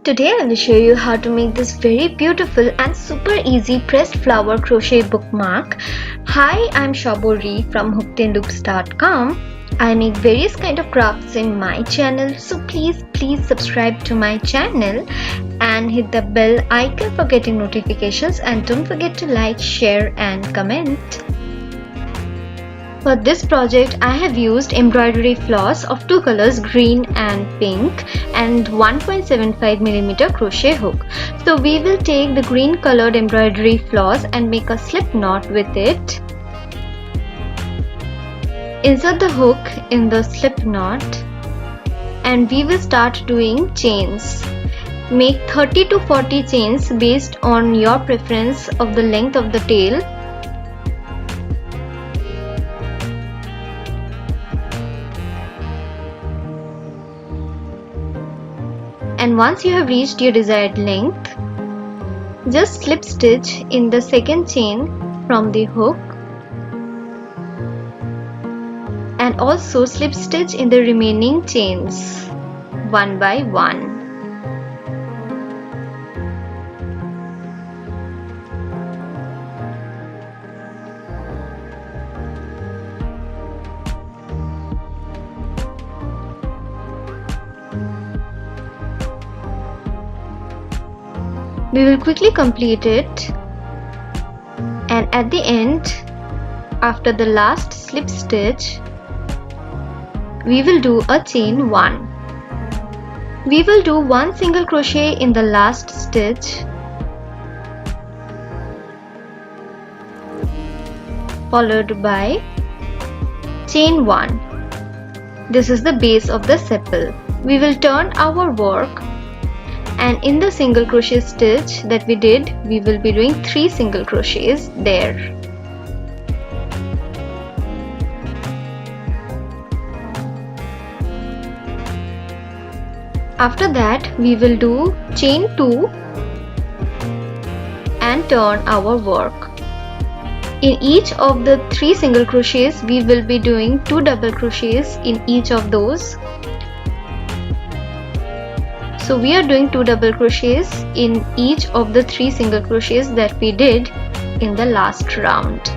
Today I will show you how to make this very beautiful and super easy pressed flower crochet bookmark. Hi, I'm Shabori from hookedinloops.com. I make various kind of crafts in my channel, so please subscribe to my channel and hit the bell icon for getting notifications, and don't forget to like, share and comment. For this project I have used embroidery floss of two colors, green and pink, and 1.75mm crochet hook. So we will take the green colored embroidery floss and make a slip knot with it. Insert the hook in the slip knot and we will start doing chains. Make 30 to 40 chains based on your preference of the length of the tail. And once you have reached your desired length, just slip stitch in the second chain from the hook and also slip stitch in the remaining chains one by one. We will quickly complete it, and at the end, after the last slip stitch, we will do a chain 1. We will do one single crochet in the last stitch, followed by chain 1. This is the base of the sepal. We will turn our work, and in the single crochet stitch that we did, we will be doing 3 single crochets there. After that, we will do chain 2 and turn our work. In each of the 3 single crochets, we will be doing 2 double crochets in each of those. So we are doing 2 double crochets in each of the 3 single crochets that we did in the last round.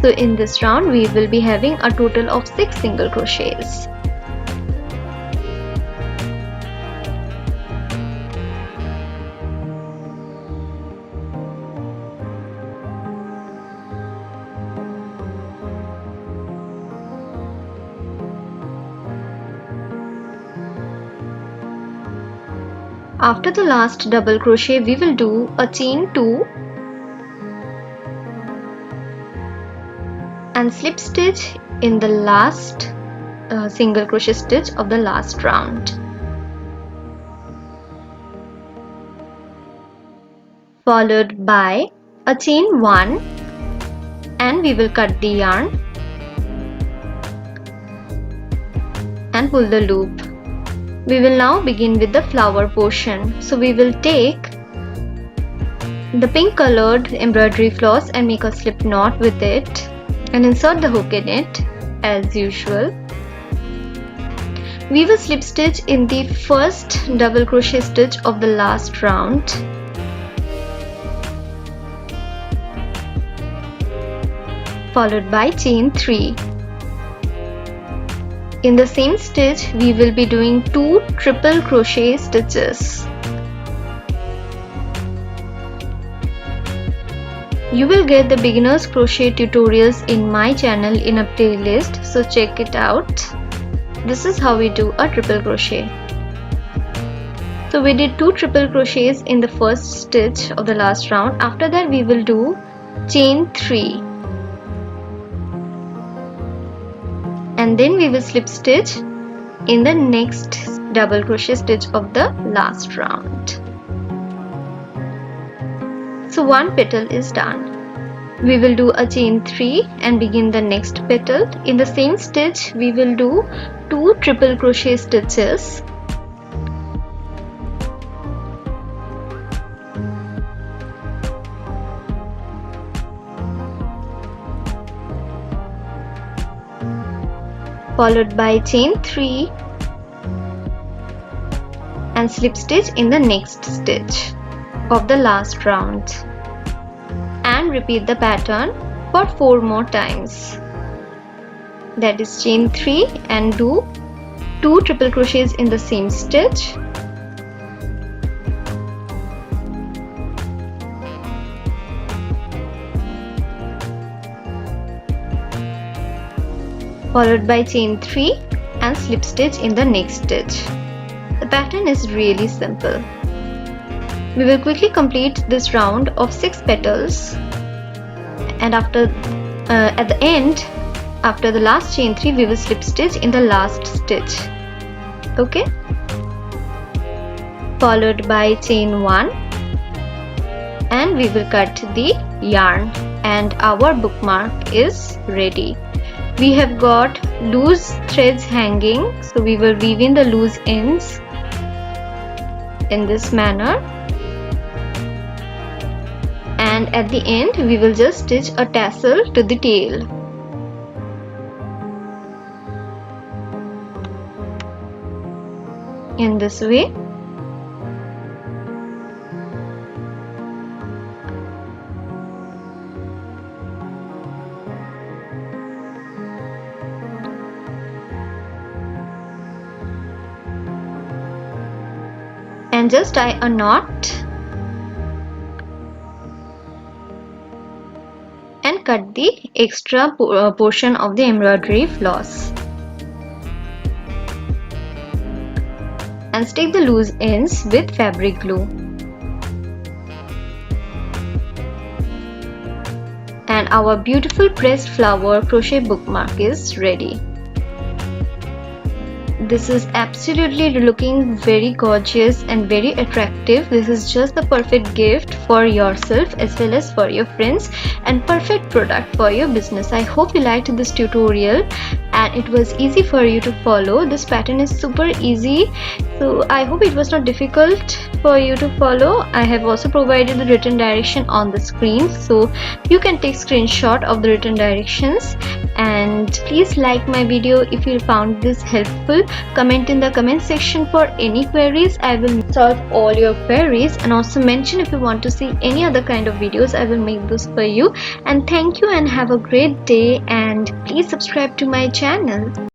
So in this round we will be having a total of 6 single crochets. After the last double crochet, we will do a chain 2 and slip stitch in the last single crochet stitch of the last round, followed by a chain 1, and we will cut the yarn and pull the loop. We will now begin with the flower portion. So we will take the pink colored embroidery floss and make a slip knot with it and insert the hook in it as usual. We will slip stitch in the first double crochet stitch of the last round. Followed by chain 3. In the same stitch, we will be doing 2 triple crochet stitches. You will get the beginners crochet tutorials in my channel in a playlist, so check it out. This is how we do a triple crochet. So we did 2 triple crochets in the first stitch of the last round. After that we will do chain 3. And then we will slip stitch in the next double crochet stitch of the last round. So one petal is done. We will do a chain 3 and begin the next petal. In the same stitch we will do 2 triple crochet stitches. Followed by chain 3 and slip stitch in the next stitch of the last round, and repeat the pattern for 4 more times. That is chain 3 and do 2 triple crochets in the same stitch, followed by chain 3 and slip stitch in the next stitch. The pattern is really simple. We will quickly complete this round of 6 petals, and at the end, after the last chain 3, we will slip stitch in the last stitch. Okay? Followed by chain 1, and we will cut the yarn, and our bookmark is ready. We have got loose threads hanging, so we will weave in the loose ends in this manner, and at the end we will just stitch a tassel to the tail. In this way. And just tie a knot and cut the extra portion of the embroidery floss, and stick the loose ends with fabric glue. And our beautiful pressed flower crochet bookmark is ready. This is absolutely looking very gorgeous and very attractive. This is just the perfect gift for yourself as well as for your friends, and perfect product for your business. I hope you liked this tutorial and it was easy for you to follow. This pattern is super easy, so I hope it was not difficult for you to follow. I have also provided the written direction on the screen, so you can take screenshot of the written directions. And please like my video if you found this helpful. Comment in the comment section for any queries. I will solve all your queries, and also mention if you want to see any other kind of videos. I will make those for you. And thank you and have a great day, and please subscribe to my channel.